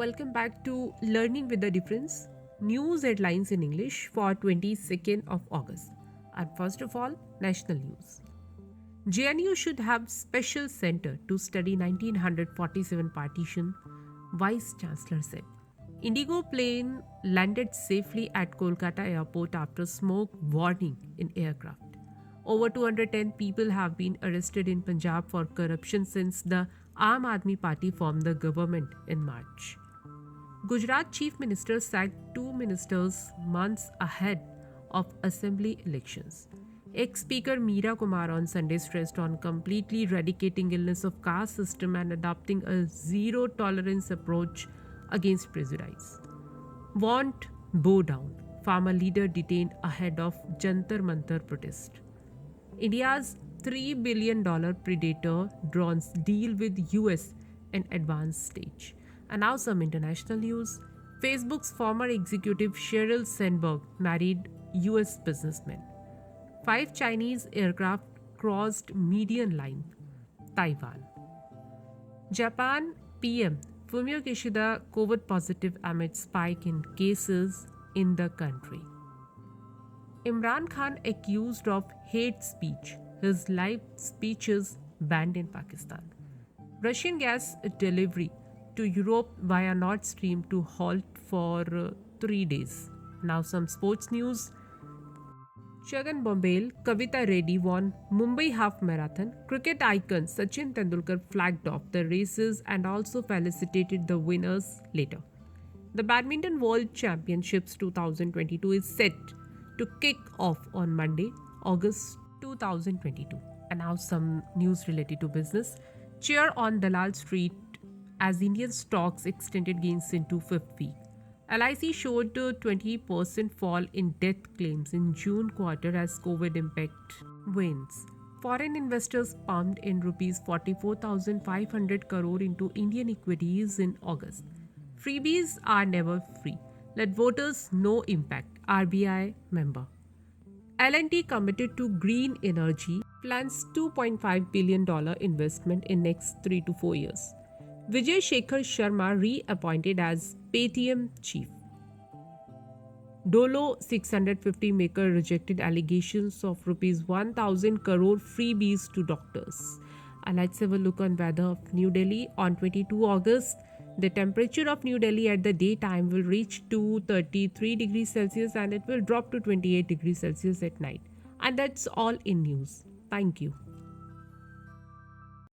Welcome back to Learning with the Difference News Headlines in English for 22nd of August. And first of all, national news. JNU should have special center to study 1947 partition, Vice-Chancellor said. IndiGo plane landed safely at Kolkata airport after smoke warning in aircraft. Over 210 people have been arrested in Punjab for corruption since the Aam Aadmi Party formed the government in March. Gujarat Chief Minister sacked two ministers months ahead of assembly elections. Ex-Speaker Meira Kumar on Sunday stressed on completely eradicating illness of caste system and adopting a zero-tolerance approach against prejudice. Want bow down. Farmer leader detained ahead of Jantar Mantar protest. India's $3 billion Predator drones deal with US in advanced stage. And now some international news. Facebook's former executive Sheryl Sandberg married US businessman. 5 Chinese aircraft crossed median line, Taiwan. Japan PM Fumio Kishida COVID positive amid spike in cases in the country. Imran Khan accused of hate speech. His live speeches banned in Pakistan. Russian gas delivery to Europe via Nord Stream to halt for 3 days. Now some sports news. Chagan Bombale, Kavita Reddy won Mumbai Half Marathon. Cricket icon Sachin Tendulkar flagged off the races and also felicitated the winners later. The Badminton World Championships 2022 is set to kick off on Monday, August 2022. And now some news related to business. Cheer on Dalal Street as Indian stocks extended gains into fifth week. LIC showed a 20% fall in death claims in June quarter as COVID impact wanes. Foreign investors pumped in rupees 44,500 crore into Indian equities in August. Freebies are never free. Let voters know impact. RBI member. L&T committed to green energy, plans $2.5 billion investment in next 3 to 4 years. Vijay Shekhar Sharma reappointed as Paytm chief. Dolo 650 maker rejected allegations of rupees 1,000 crore freebies to doctors. And let's have a look on weather of New Delhi on 22 August. The temperature of New Delhi at the daytime will reach to 33 degrees Celsius and it will drop to 28 degrees Celsius at night. And that's all in news. Thank you.